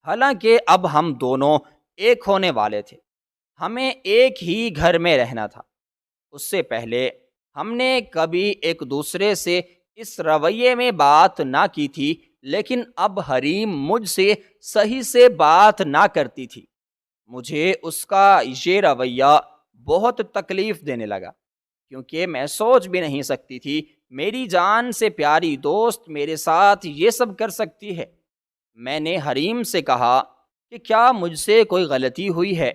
[SPEAKER 1] حالانکہ اب ہم دونوں ایک ہونے والے تھے، ہمیں ایک ہی گھر میں رہنا تھا۔ اس سے پہلے ہم نے کبھی ایک دوسرے سے اس رویے میں بات نہ کی تھی، لیکن اب حریم مجھ سے صحیح سے بات نہ کرتی تھی۔ مجھے اس کا یہ رویہ بہت تکلیف دینے لگا، کیونکہ میں سوچ بھی نہیں سکتی تھی میری جان سے پیاری دوست میرے ساتھ یہ سب کر سکتی ہے۔ میں نے حریم سے کہا کہ کیا مجھ سے کوئی غلطی ہوئی ہے،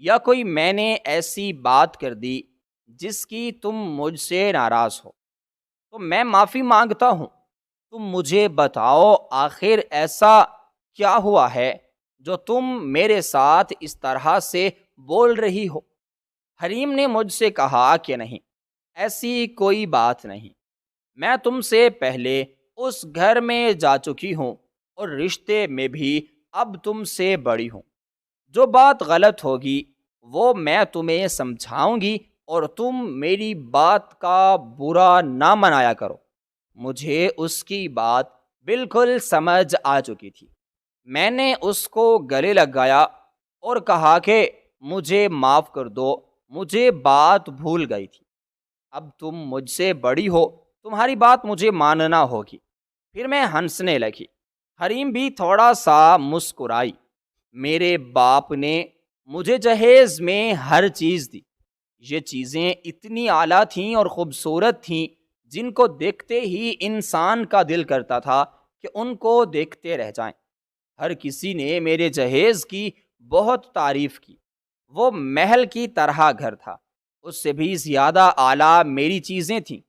[SPEAKER 1] یا کوئی میں نے ایسی بات کر دی جس کی تم مجھ سے ناراض ہو، تو میں معافی مانگتا ہوں۔ تم مجھے بتاؤ آخر ایسا کیا ہوا ہے جو تم میرے ساتھ اس طرح سے بول رہی ہو۔ حریم نے مجھ سے کہا کہ نہیں، ایسی کوئی بات نہیں، میں تم سے پہلے اس گھر میں جا چکی ہوں اور رشتے میں بھی اب تم سے بڑی ہوں۔ جو بات غلط ہوگی وہ میں تمہیں سمجھاؤں گی، اور تم میری بات کا برا نہ منایا کرو۔ مجھے اس کی بات بالکل سمجھ آ چکی تھی۔ میں نے اس کو گلے لگایا اور کہا کہ مجھے معاف کر دو، مجھے بات بھول گئی تھی۔ اب تم مجھ سے بڑی ہو، تمہاری بات مجھے ماننا ہوگی۔ پھر میں ہنسنے لگی۔ حریم بھی تھوڑا سا مسکرائی۔ میرے باپ نے مجھے جہیز میں ہر چیز دی۔ یہ چیزیں اتنی اعلیٰ تھیں اور خوبصورت تھیں، جن کو دیکھتے ہی انسان کا دل کرتا تھا کہ ان کو دیکھتے رہ جائیں۔ ہر کسی نے میرے جہیز کی بہت تعریف کی۔ وہ محل کی طرح گھر تھا، اس سے بھی زیادہ اعلیٰ میری چیزیں تھیں،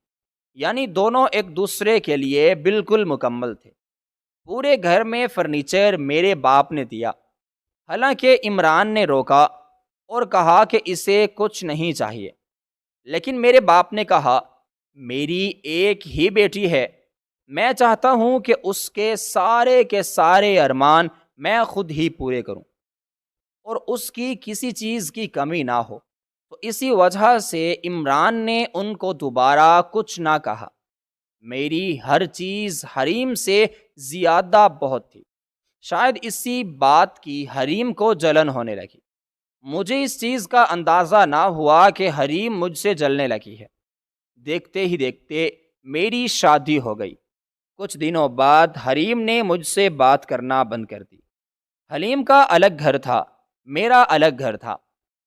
[SPEAKER 1] یعنی دونوں ایک دوسرے کے لیے بالکل مکمل تھے۔ پورے گھر میں فرنیچر میرے باپ نے دیا، حالانکہ عمران نے روکا اور کہا کہ اسے کچھ نہیں چاہیے، لیکن میرے باپ نے کہا میری ایک ہی بیٹی ہے، میں چاہتا ہوں کہ اس کے سارے ارمان میں خود ہی پورے کروں اور اس کی کسی چیز کی کمی نہ ہو۔ تو اسی وجہ سے عمران نے ان کو دوبارہ کچھ نہ کہا۔ میری ہر چیز حریم سے زیادہ بہت تھی۔ شاید اسی بات کی حریم کو جلن ہونے لگی۔ مجھے اس چیز کا اندازہ نہ ہوا کہ حریم مجھ سے جلنے لگی ہے۔ دیکھتے ہی دیکھتے میری شادی ہو گئی۔ کچھ دنوں بعد حریم نے مجھ سے بات کرنا بند کر دی۔ حلیم کا الگ گھر تھا، میرا الگ گھر تھا۔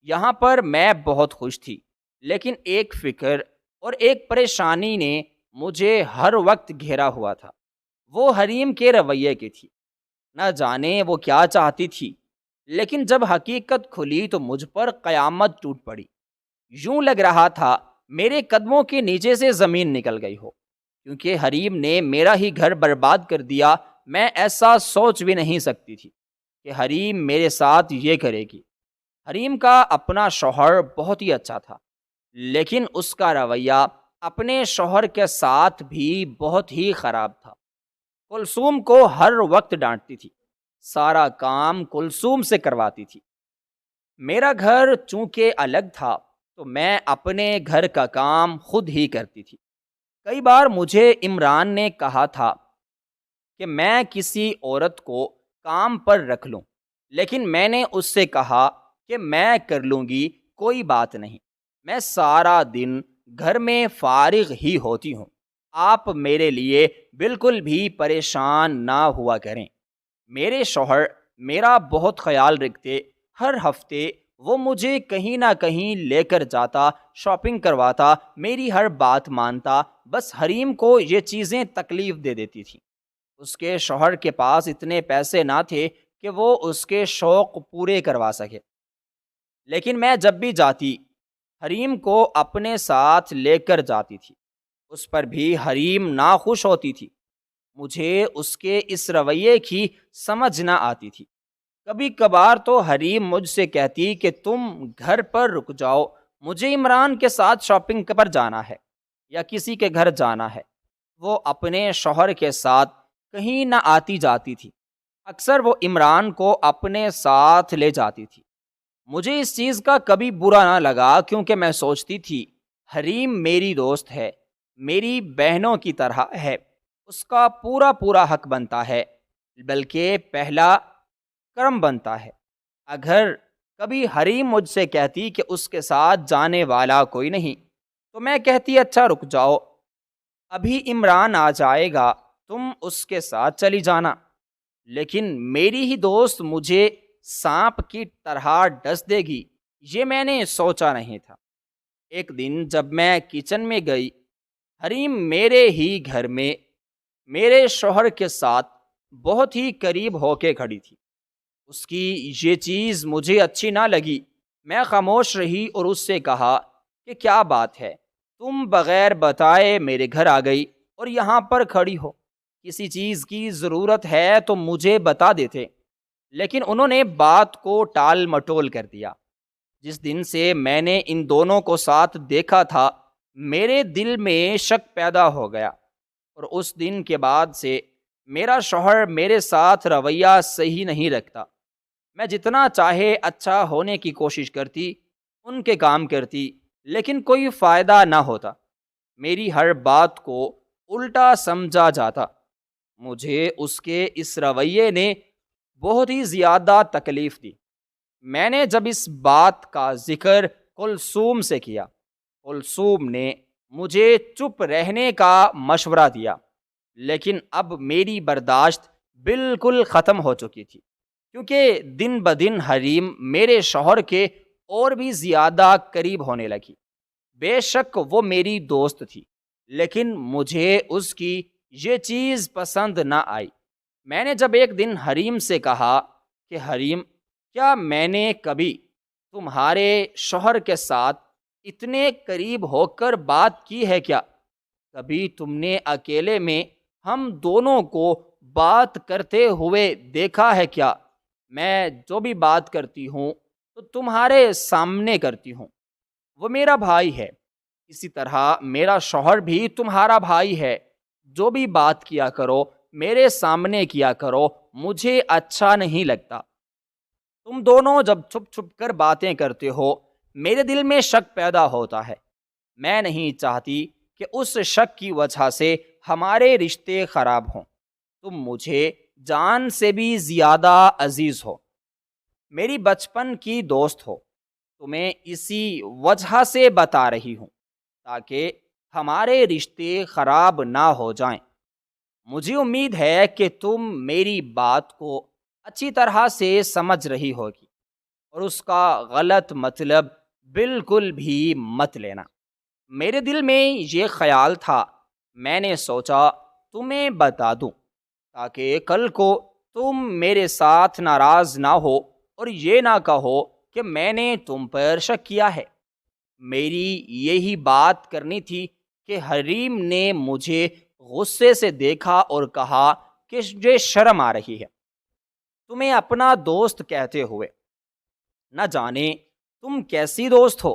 [SPEAKER 1] یہاں پر میں بہت خوش تھی، لیکن ایک فکر اور ایک پریشانی نے مجھے ہر وقت گھیرا ہوا تھا۔ وہ حریم کے رویے کی تھی۔ نہ جانے وہ کیا چاہتی تھی، لیکن جب حقیقت کھلی تو مجھ پر قیامت ٹوٹ پڑی۔ یوں لگ رہا تھا میرے قدموں کے نیچے سے زمین نکل گئی ہو، کیونکہ حریم نے میرا ہی گھر برباد کر دیا۔ میں ایسا سوچ بھی نہیں سکتی تھی کہ حریم میرے ساتھ یہ کرے گی۔ حریم کا اپنا شوہر بہت ہی اچھا تھا، لیکن اس کا رویہ اپنے شوہر کے ساتھ بھی بہت ہی خراب تھا۔ کلثوم کو ہر وقت ڈانٹتی تھی، سارا کام کلثوم سے کرواتی تھی۔ میرا گھر چونکہ الگ تھا تو میں اپنے گھر کا کام خود ہی کرتی تھی۔ کئی بار مجھے عمران نے کہا تھا کہ میں کسی عورت کو کام پر رکھ لوں، لیکن میں نے اس سے کہا کہ میں کر لوں گی، کوئی بات نہیں، میں سارا دن گھر میں فارغ ہی ہوتی ہوں، آپ میرے لیے بالکل بھی پریشان نہ ہوا کریں۔ میرے شوہر میرا بہت خیال رکھتے، ہر ہفتے وہ مجھے کہیں نہ کہیں لے کر جاتا، شاپنگ کرواتا، میری ہر بات مانتا۔ بس حریم کو یہ چیزیں تکلیف دے دیتی تھیں۔ اس کے شوہر کے پاس اتنے پیسے نہ تھے کہ وہ اس کے شوق پورے کروا سکے، لیکن میں جب بھی جاتی حریم کو اپنے ساتھ لے کر جاتی تھی۔ اس پر بھی حریم ناخوش ہوتی تھی۔ مجھے اس کے اس رویے کی سمجھ نہ آتی تھی۔ کبھی کبھار تو حریم مجھ سے کہتی کہ تم گھر پر رک جاؤ، مجھے عمران کے ساتھ شاپنگ پر جانا ہے یا کسی کے گھر جانا ہے۔ وہ اپنے شوہر کے ساتھ کہیں نہ آتی جاتی تھی، اکثر وہ عمران کو اپنے ساتھ لے جاتی تھی۔ مجھے اس چیز کا کبھی برا نہ لگا، کیونکہ میں سوچتی تھی حریم میری دوست ہے، میری بہنوں کی طرح ہے، اس کا پورا پورا حق بنتا ہے، بلکہ پہلا کرم بنتا ہے۔ اگر کبھی حریم مجھ سے کہتی کہ اس کے ساتھ جانے والا کوئی نہیں، تو میں کہتی اچھا رک جاؤ، ابھی عمران آ جائے گا، تم اس کے ساتھ چلی جانا۔ لیکن میری ہی دوست مجھے سانپ کی طرح ڈس دے گی، یہ میں نے سوچا نہیں تھا۔ ایک دن جب میں کچن میں گئی، حریم میرے ہی گھر میں میرے شوہر کے ساتھ بہت ہی قریب ہو کے کھڑی تھی۔ اس کی یہ چیز مجھے اچھی نہ لگی۔ میں خاموش رہی اور اس سے کہا کہ کیا بات ہے، تم بغیر بتائے میرے گھر آ گئی اور یہاں پر کھڑی ہو، کسی چیز کی ضرورت ہے تو مجھے بتا دیتے۔ لیکن انہوں نے بات کو ٹال مٹول کر دیا۔ جس دن سے میں نے ان دونوں کو ساتھ دیکھا تھا، میرے دل میں شک پیدا ہو گیا، اور اس دن کے بعد سے میرا شوہر میرے ساتھ رویہ صحیح نہیں رکھتا۔ میں جتنا چاہے اچھا ہونے کی کوشش کرتی، ان کے کام کرتی، لیکن کوئی فائدہ نہ ہوتا۔ میری ہر بات کو الٹا سمجھا جاتا۔ مجھے اس کے اس رویے نے بہت ہی زیادہ تکلیف دی۔ میں نے جب اس بات کا ذکر کلثوم سے کیا، کلثوم نے مجھے چپ رہنے کا مشورہ دیا، لیکن اب میری برداشت بالکل ختم ہو چکی تھی، کیونکہ دن بدن حریم میرے شوہر کے اور بھی زیادہ قریب ہونے لگی۔ بے شک وہ میری دوست تھی، لیکن مجھے اس کی یہ چیز پسند نہ آئی۔ میں نے جب ایک دن حریم سے کہا کہ حریم، کیا میں نے کبھی تمہارے شوہر کے ساتھ اتنے قریب ہو کر بات کی ہے کیا؟ کبھی تم نے اکیلے میں ہم دونوں کو بات کرتے ہوئے دیکھا ہے کیا؟ میں جو بھی بات کرتی ہوں تو تمہارے سامنے کرتی ہوں۔ وہ میرا بھائی ہے، اسی طرح میرا شوہر بھی تمہارا بھائی ہے۔ جو بھی بات کیا کرو میرے سامنے کیا کرو، مجھے اچھا نہیں لگتا۔ تم دونوں جب چھپ چھپ کر باتیں کرتے ہو، میرے دل میں شک پیدا ہوتا ہے۔ میں نہیں چاہتی کہ اس شک کی وجہ سے ہمارے رشتے خراب ہوں۔ تم مجھے جان سے بھی زیادہ عزیز ہو، میری بچپن کی دوست ہو۔ تمہیں اسی وجہ سے بتا رہی ہوں تاکہ ہمارے رشتے خراب نہ ہو جائیں۔ مجھے امید ہے کہ تم میری بات کو اچھی طرح سے سمجھ رہی ہوگی اور اس کا غلط مطلب بالکل بھی مت لینا۔ میرے دل میں یہ خیال تھا، میں نے سوچا تمہیں بتا دوں تاکہ کل کو تم میرے ساتھ ناراض نہ ہو اور یہ نہ کہو کہ میں نے تم پر شک کیا ہے۔ میری یہی بات کرنی تھی کہ حریم نے مجھے غصے سے دیکھا اور کہا کہ مجھے شرم آ رہی ہے تمہیں اپنا دوست کہتے ہوئے۔ نہ جانے تم کیسی دوست ہو،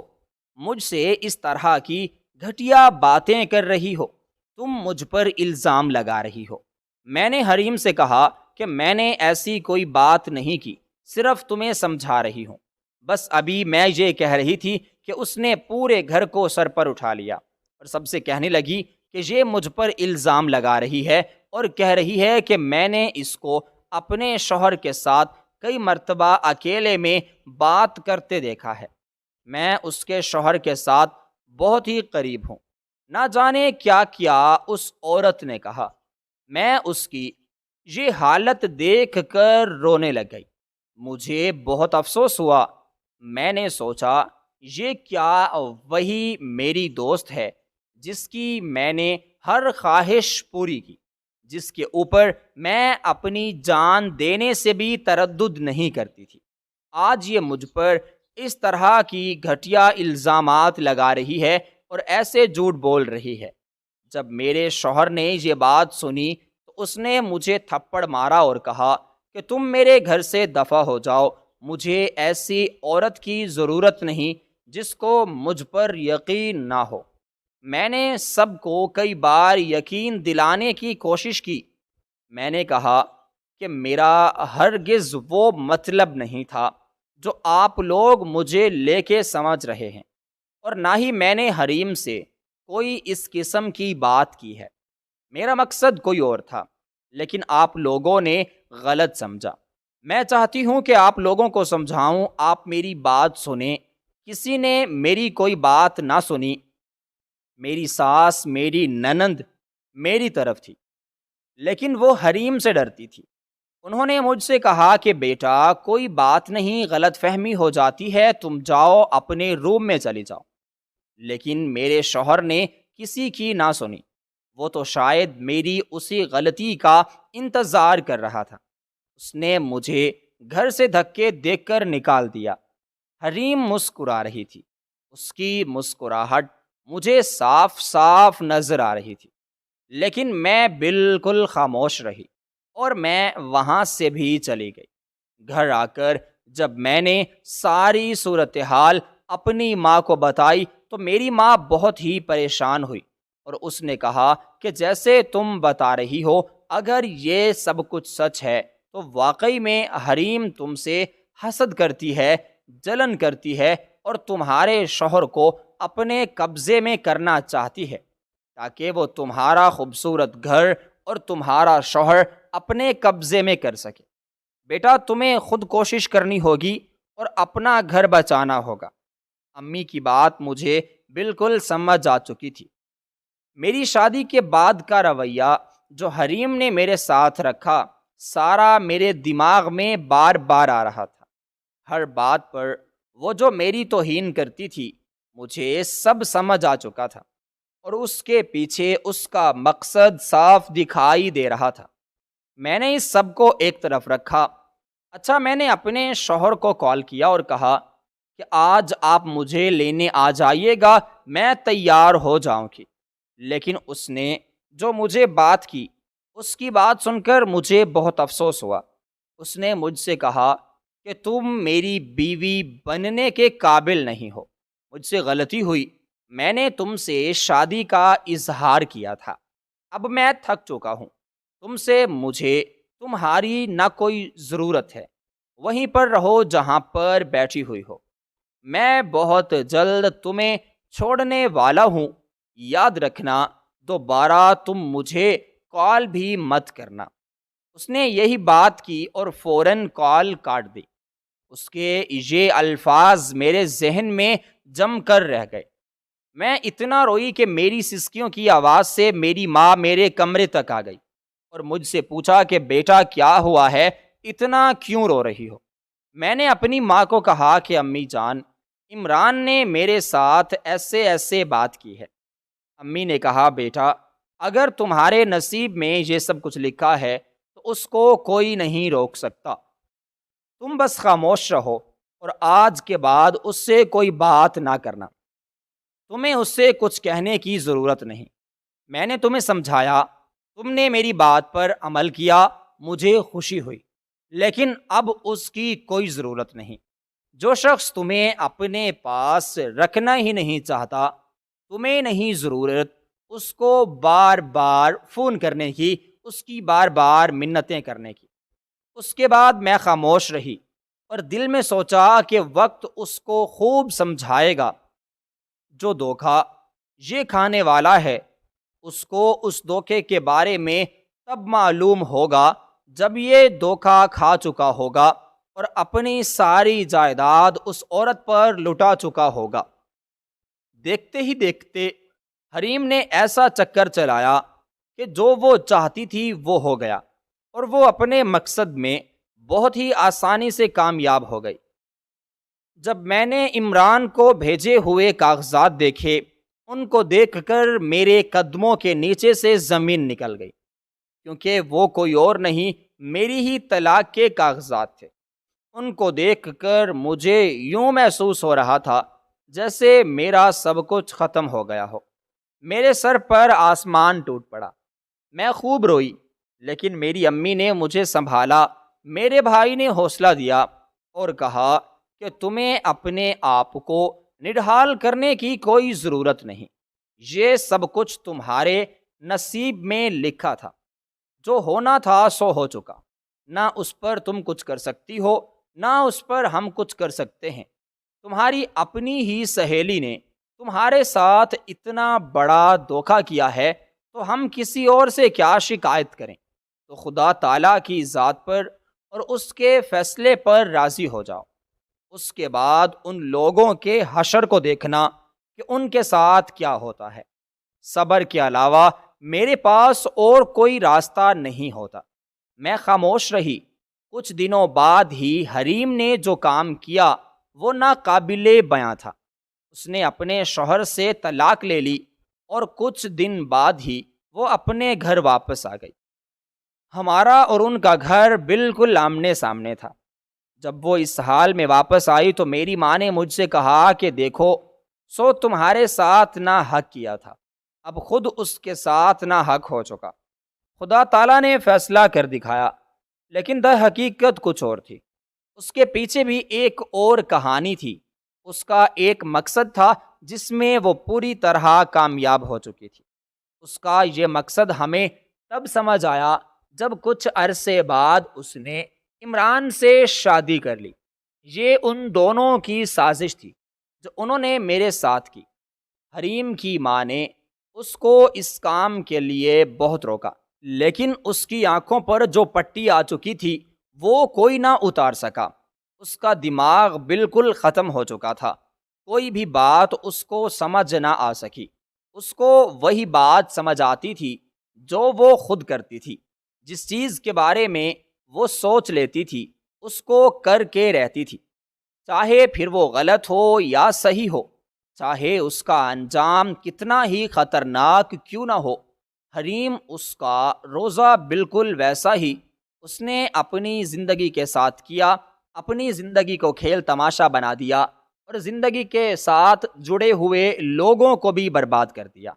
[SPEAKER 1] مجھ سے اس طرح کی گھٹیا باتیں کر رہی ہو، تم مجھ پر الزام لگا رہی ہو۔ میں نے حریم سے کہا کہ میں نے ایسی کوئی بات نہیں کی، صرف تمہیں سمجھا رہی ہوں۔ بس ابھی میں یہ کہہ رہی تھی کہ اس نے پورے گھر کو سر پر اٹھا لیا اور سب سے کہنے لگی کہ یہ مجھ پر الزام لگا رہی ہے اور کہہ رہی ہے کہ میں نے اس کو اپنے شوہر کے ساتھ کئی مرتبہ اکیلے میں بات کرتے دیکھا ہے۔ میں اس کے شوہر کے ساتھ بہت ہی قریب ہوں۔ نہ جانے کیا کیا اس عورت نے کہا۔ میں اس کی یہ حالت دیکھ کر رونے لگ گئی۔ مجھے بہت افسوس ہوا۔ میں نے سوچا یہ کیا وہی میری دوست ہے جس کی میں نے ہر خواہش پوری کی، جس کے اوپر میں اپنی جان دینے سے بھی تردد نہیں کرتی تھی، آج یہ مجھ پر اس طرح کی گھٹیا الزامات لگا رہی ہے اور ایسے جھوٹ بول رہی ہے۔ جب میرے شوہر نے یہ بات سنی تو اس نے مجھے تھپڑ مارا اور کہا کہ تم میرے گھر سے دفع ہو جاؤ، مجھے ایسی عورت کی ضرورت نہیں جس کو مجھ پر یقین نہ ہو۔ میں نے سب کو کئی بار یقین دلانے کی کوشش کی۔ میں نے کہا کہ میرا ہرگز وہ مطلب نہیں تھا جو آپ لوگ مجھے لے کے سمجھ رہے ہیں، اور نہ ہی میں نے حریم سے کوئی اس قسم کی بات کی ہے۔ میرا مقصد کوئی اور تھا، لیکن آپ لوگوں نے غلط سمجھا۔ میں چاہتی ہوں کہ آپ لوگوں کو سمجھاؤں، آپ میری بات سنیں۔ کسی نے میری کوئی بات نہ سنی۔ میری ساس، میری ننند میری طرف تھی، لیکن وہ حریم سے ڈرتی تھی۔ انہوں نے مجھ سے کہا کہ بیٹا کوئی بات نہیں، غلط فہمی ہو جاتی ہے، تم جاؤ اپنے روم میں چلی جاؤ۔ لیکن میرے شوہر نے کسی کی نہ سنی، وہ تو شاید میری اسی غلطی کا انتظار کر رہا تھا۔ اس نے مجھے گھر سے دھکے دیکھ کر نکال دیا۔ حریم مسکرا رہی تھی، اس کی مسکراہٹ مجھے صاف صاف نظر آ رہی تھی، لیکن میں بالکل خاموش رہی اور میں وہاں سے بھی چلی گئی۔ گھر آ کر جب میں نے ساری صورتحال اپنی ماں کو بتائی تو میری ماں بہت ہی پریشان ہوئی، اور اس نے کہا کہ جیسے تم بتا رہی ہو، اگر یہ سب کچھ سچ ہے تو واقعی میں حریم تم سے حسد کرتی ہے، جلن کرتی ہے، اور تمہارے شوہر کو اپنے قبضے میں کرنا چاہتی ہے تاکہ وہ تمہارا خوبصورت گھر اور تمہارا شوہر اپنے قبضے میں کر سکے۔ بیٹا تمہیں خود کوشش کرنی ہوگی اور اپنا گھر بچانا ہوگا۔ امی کی بات مجھے بالکل سمجھ آ چکی تھی۔ میری شادی کے بعد کا رویہ جو حریم نے میرے ساتھ رکھا، سارا میرے دماغ میں بار بار آ رہا تھا۔ ہر بات پر وہ جو میری توہین کرتی تھی، مجھے سب سمجھ آ چکا تھا، اور اس کے پیچھے اس کا مقصد صاف دکھائی دے رہا تھا۔ میں نے اس سب کو ایک طرف رکھا۔ اچھا، میں نے اپنے شوہر کو کال کیا اور کہا کہ آج آپ مجھے لینے آ جائیے گا، میں تیار ہو جاؤں گی۔ لیکن اس نے جو مجھے بات کی، اس کی بات سن کر مجھے بہت افسوس ہوا۔ اس نے مجھ سے کہا کہ تم میری بیوی بننے کے قابل نہیں ہو، مجھ سے غلطی ہوئی، میں نے تم سے شادی کا اظہار کیا تھا، اب میں تھک چکا ہوں تم سے، مجھے تمہاری نہ کوئی ضرورت ہے، وہیں پر رہو جہاں پر بیٹھی ہوئی ہو، میں بہت جلد تمہیں چھوڑنے والا ہوں، یاد رکھنا دوبارہ تم مجھے کال بھی مت کرنا۔ اس نے یہی بات کی اور فوراً کال کاٹ دی۔ اس کے یہ الفاظ میرے ذہن میں جم کر رہ گئے۔ میں اتنا روئی کہ میری سسکیوں کی آواز سے میری ماں میرے کمرے تک آ گئی اور مجھ سے پوچھا کہ بیٹا کیا ہوا ہے، اتنا کیوں رو رہی ہو؟ میں نے اپنی ماں کو کہا کہ امی جان، عمران نے میرے ساتھ ایسے ایسے بات کی ہے۔ امی نے کہا بیٹا اگر تمہارے نصیب میں یہ سب کچھ لکھا ہے تو اس کو کوئی نہیں روک سکتا، تم بس خاموش رہو اور آج کے بعد اس سے کوئی بات نہ کرنا، تمہیں اس سے کچھ کہنے کی ضرورت نہیں۔ میں نے تمہیں سمجھایا، تم نے میری بات پر عمل کیا، مجھے خوشی ہوئی، لیکن اب اس کی کوئی ضرورت نہیں۔ جو شخص تمہیں اپنے پاس رکھنا ہی نہیں چاہتا، تمہیں نہیں ضرورت اس کو بار بار فون کرنے کی، اس کی بار بار منتیں کرنے کی۔ اس کے بعد میں خاموش رہی اور دل میں سوچا کہ وقت اس کو خوب سمجھائے گا۔ جو دھوکہ یہ کھانے والا ہے، اس کو اس دھوکے کے بارے میں تب معلوم ہوگا جب یہ دھوکہ کھا چکا ہوگا اور اپنی ساری جائیداد اس عورت پر لٹا چکا ہوگا۔ دیکھتے ہی دیکھتے حریم نے ایسا چکر چلایا کہ جو وہ چاہتی تھی وہ ہو گیا، اور وہ اپنے مقصد میں بہت ہی آسانی سے کامیاب ہو گئی۔ جب میں نے عمران کو بھیجے ہوئے کاغذات دیکھے، ان کو دیکھ کر میرے قدموں کے نیچے سے زمین نکل گئی۔ کیونکہ وہ کوئی اور نہیں میری ہی طلاق کے کاغذات تھے۔ ان کو دیکھ کر مجھے یوں محسوس ہو رہا تھا جیسے میرا سب کچھ ختم ہو گیا ہو۔ میرے سر پر آسمان ٹوٹ پڑا۔ میں خوب روئی، لیکن میری امی نے مجھے سنبھالا۔ میرے بھائی نے حوصلہ دیا اور کہا کہ تمہیں اپنے آپ کو نڈھال کرنے کی کوئی ضرورت نہیں، یہ سب کچھ تمہارے نصیب میں لکھا تھا، جو ہونا تھا سو ہو چکا، نہ اس پر تم کچھ کر سکتی ہو نہ اس پر ہم کچھ کر سکتے ہیں۔ تمہاری اپنی ہی سہیلی نے تمہارے ساتھ اتنا بڑا دھوکہ کیا ہے تو ہم کسی اور سے کیا شکایت کریں؟ تو خدا تعالیٰ کی ذات پر اور اس کے فیصلے پر راضی ہو جاؤ۔ اس کے بعد ان لوگوں کے حشر کو دیکھنا کہ ان کے ساتھ کیا ہوتا ہے۔ صبر کے علاوہ میرے پاس اور کوئی راستہ نہیں ہوتا۔ میں خاموش رہی۔ کچھ دنوں بعد ہی حریم نے جو کام کیا وہ ناقابل بیاں تھا۔ اس نے اپنے شوہر سے طلاق لے لی اور کچھ دن بعد ہی وہ اپنے گھر واپس آ گئی۔ ہمارا اور ان کا گھر بالکل آمنے سامنے تھا۔ جب وہ اس حال میں واپس آئی تو میری ماں نے مجھ سے کہا کہ دیکھو، سو تمہارے ساتھ نہ حق کیا تھا، اب خود اس کے ساتھ نہ حق ہو چکا۔ خدا تعالیٰ نے فیصلہ کر دکھایا، لیکن در حقیقت کچھ اور تھی۔ اس کے پیچھے بھی ایک اور کہانی تھی۔ اس کا ایک مقصد تھا جس میں وہ پوری طرح کامیاب ہو چکی تھی۔ اس کا یہ مقصد ہمیں تب سمجھ آیا جب کچھ عرصے بعد اس نے عمران سے شادی کر لی۔ یہ ان دونوں کی سازش تھی جو انہوں نے میرے ساتھ کی۔ حریم کی ماں نے اس کو اس کام کے لیے بہت روکا، لیکن اس کی آنکھوں پر جو پٹی آ چکی تھی وہ کوئی نہ اتار سکا۔ اس کا دماغ بالکل ختم ہو چکا تھا، کوئی بھی بات اس کو سمجھ نہ آ سکی۔ اس کو وہی بات سمجھ آتی تھی جو وہ خود کرتی تھی۔ جس چیز کے بارے میں وہ سوچ لیتی تھی اس کو کر کے رہتی تھی، چاہے پھر وہ غلط ہو یا صحیح ہو، چاہے اس کا انجام کتنا ہی خطرناک کیوں نہ ہو۔ حریم اس کا روزہ بالکل ویسا ہی اس نے اپنی زندگی کے ساتھ کیا، اپنی زندگی کو کھیل تماشا بنا دیا اور زندگی کے ساتھ جڑے ہوئے لوگوں کو بھی برباد کر دیا۔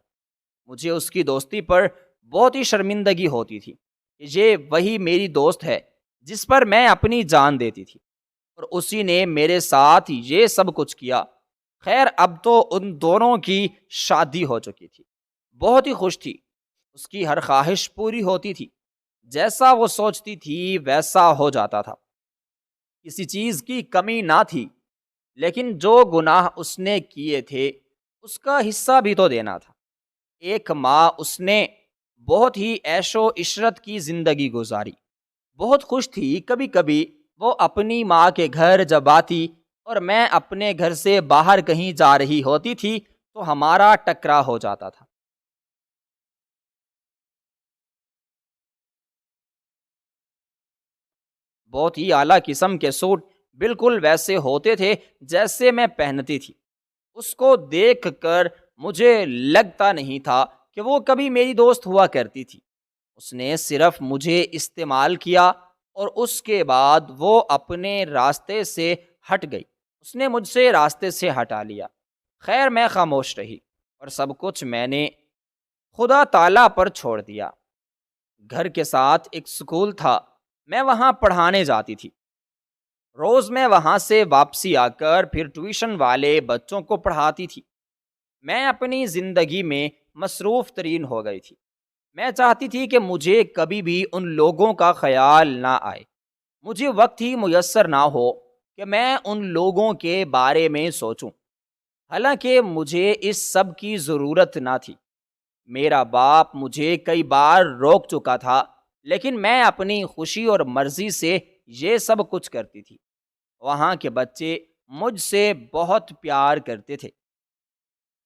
[SPEAKER 1] مجھے اس کی دوستی پر بہت ہی شرمندگی ہوتی تھی کہ یہ وہی میری دوست ہے جس پر میں اپنی جان دیتی تھی، اور اسی نے میرے ساتھ یہ سب کچھ کیا۔ خیر، اب تو ان دونوں کی شادی ہو چکی تھی، بہت ہی خوش تھی۔ اس کی ہر خواہش پوری ہوتی تھی، جیسا وہ سوچتی تھی ویسا ہو جاتا تھا، کسی چیز کی کمی نہ تھی۔ لیکن جو گناہ اس نے کیے تھے اس کا حصہ بھی تو دینا تھا۔ ایک ماں اس نے بہت ہی عیش و عشرت کی زندگی گزاری، بہت خوش تھی۔ کبھی کبھی وہ اپنی ماں کے گھر جب آتی اور میں اپنے گھر سے باہر کہیں جا رہی ہوتی تھی تو ہمارا ٹکرا ہو جاتا تھا۔ بہت ہی اعلیٰ قسم کے سوٹ بالکل ویسے ہوتے تھے جیسے میں پہنتی تھی۔ اس کو دیکھ کر مجھے لگتا نہیں تھا کہ وہ کبھی میری دوست ہوا کرتی تھی۔ اس نے صرف مجھے استعمال کیا اور اس کے بعد وہ اپنے راستے سے ہٹ گئی۔ اس نے مجھ سے راستے سے ہٹا لیا۔ خیر، میں خاموش رہی اور سب کچھ میں نے خدا تعالیٰ پر چھوڑ دیا۔ گھر کے ساتھ ایک سکول تھا، میں وہاں پڑھانے جاتی تھی۔ روز میں وہاں سے واپسی آ کر پھر ٹیوشن والے بچوں کو پڑھاتی تھی۔ میں اپنی زندگی میں مصروف ترین ہو گئی تھی۔ میں چاہتی تھی کہ مجھے کبھی بھی ان لوگوں کا خیال نہ آئے، مجھے وقت ہی میسر نہ ہو کہ میں ان لوگوں کے بارے میں سوچوں۔ حالانکہ مجھے اس سب کی ضرورت نہ تھی۔ میرا باپ مجھے کئی بار روک چکا تھا، لیکن میں اپنی خوشی اور مرضی سے یہ سب کچھ کرتی تھی۔ وہاں کے بچے مجھ سے بہت پیار کرتے تھے۔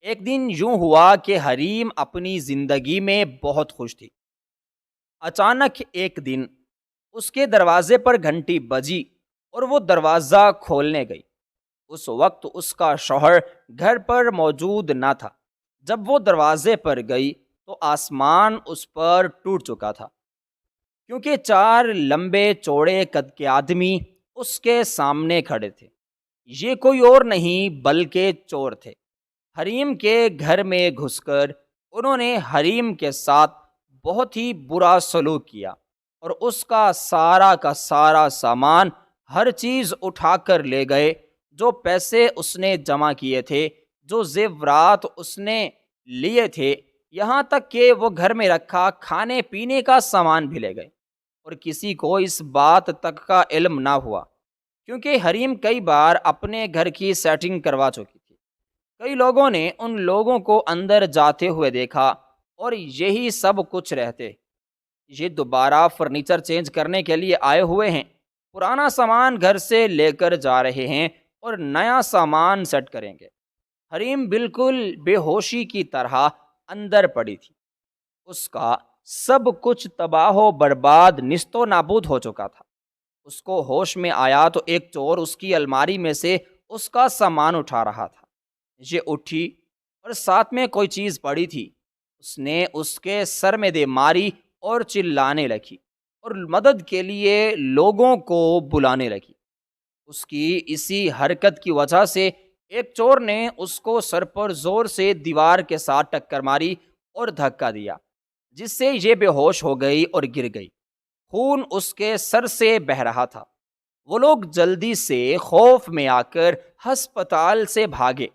[SPEAKER 1] ایک دن یوں ہوا کہ حریم اپنی زندگی میں بہت خوش تھی۔ اچانک ایک دن اس کے دروازے پر گھنٹی بجی اور وہ دروازہ کھولنے گئی۔ اس وقت اس کا شوہر گھر پر موجود نہ تھا۔ جب وہ دروازے پر گئی تو آسمان اس پر ٹوٹ چکا تھا۔ کیونکہ 4 لمبے چوڑے قد کے آدمی اس کے سامنے کھڑے تھے۔ یہ کوئی اور نہیں بلکہ چور تھے۔ حریم کے گھر میں گھس کر انہوں نے حریم کے ساتھ بہت ہی برا سلوک کیا اور اس کا سارا سامان، ہر چیز اٹھا کر لے گئے، جو پیسے اس نے جمع کیے تھے، جو زیورات اس نے لیے تھے، یہاں تک کہ وہ گھر میں رکھا کھانے پینے کا سامان بھی لے گئے، اور کسی کو اس بات تک کا علم نہ ہوا، کیونکہ حریم کئی بار اپنے گھر کی سیٹنگ کروا چکی تھی۔ کئی لوگوں نے ان لوگوں کو اندر جاتے ہوئے دیکھا اور یہی سب کچھ رہتے، یہ دوبارہ فرنیچر چینج کرنے کے لیے آئے ہوئے ہیں، پرانا سامان گھر سے لے کر جا رہے ہیں اور نیا سامان سیٹ کریں گے۔ حریم بالکل بے ہوشی کی طرح اندر پڑی تھی، اس کا سب کچھ تباہ و برباد، نیست و نابود ہو چکا تھا۔ اس کو ہوش میں آیا تو ایک چور اس کی الماری میں سے اس کا سامان اٹھا رہا تھا۔ یہ اٹھی اور ساتھ میں کوئی چیز پڑی تھی، اس نے اس کے سر میں دے ماری اور چلانے لگی اور مدد کے لیے لوگوں کو بلانے لگی۔ اس کی اسی حرکت کی وجہ سے ایک چور نے اس کو سر پر زور سے دیوار کے ساتھ ٹکر ماری اور دھکا دیا، جس سے یہ بے ہوش ہو گئی اور گر گئی۔ خون اس کے سر سے بہہ رہا تھا۔ وہ لوگ جلدی سے خوف میں آ کر ہسپتال سے بھاگے۔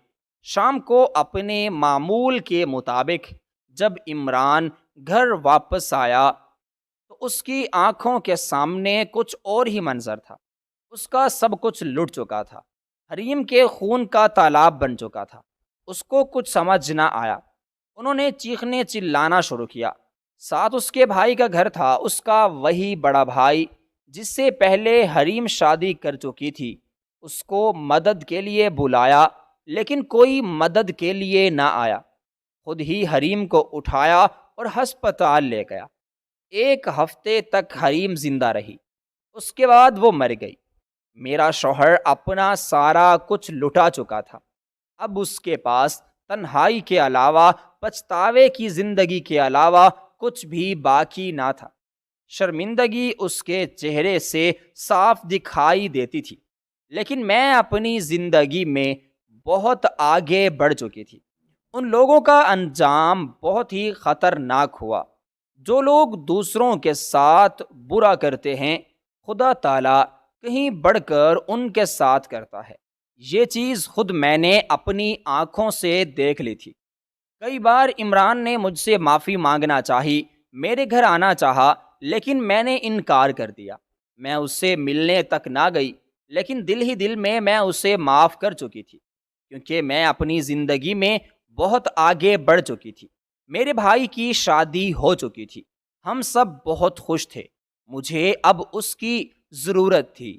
[SPEAKER 1] شام کو اپنے معمول کے مطابق جب عمران گھر واپس آیا تو اس کی آنکھوں کے سامنے کچھ اور ہی منظر تھا۔ اس کا سب کچھ لٹ چکا تھا، حریم کے خون کا تالاب بن چکا تھا۔ اس کو کچھ سمجھ نہ آیا، انہوں نے چیخنے چلانا شروع کیا۔ ساتھ اس کے بھائی کا گھر تھا، اس کا وہی بڑا بھائی جس سے پہلے حریم شادی کر چکی تھی، اس کو مدد کے لیے بلایا، لیکن کوئی مدد کے لیے نہ آیا۔ خود ہی حریم کو اٹھایا اور ہسپتال لے گیا۔ 1 ہفتے تک حریم زندہ رہی، اس کے بعد وہ مر گئی۔ میرا شوہر اپنا سارا کچھ لٹا چکا تھا، اب اس کے پاس تنہائی کے علاوہ، پچھتاوے کی زندگی کے علاوہ کچھ بھی باقی نہ تھا۔ شرمندگی اس کے چہرے سے صاف دکھائی دیتی تھی، لیکن میں اپنی زندگی میں بہت آگے بڑھ چکی تھی۔ ان لوگوں کا انجام بہت ہی خطرناک ہوا جو لوگ دوسروں کے ساتھ برا کرتے ہیں، خدا تعالیٰ کہیں بڑھ کر ان کے ساتھ کرتا ہے۔ یہ چیز خود میں نے اپنی آنکھوں سے دیکھ لی تھی۔ کئی بار عمران نے مجھ سے معافی مانگنا چاہی، میرے گھر آنا چاہا، لیکن میں نے انکار کر دیا۔ میں اس سے ملنے تک نہ گئی، لیکن دل ہی دل میں اسے معاف کر چکی تھی، کیونکہ میں اپنی زندگی میں بہت آگے بڑھ چکی تھی۔ میرے بھائی کی شادی ہو چکی تھی، ہم سب بہت خوش تھے، مجھے اب اس کی ضرورت تھی۔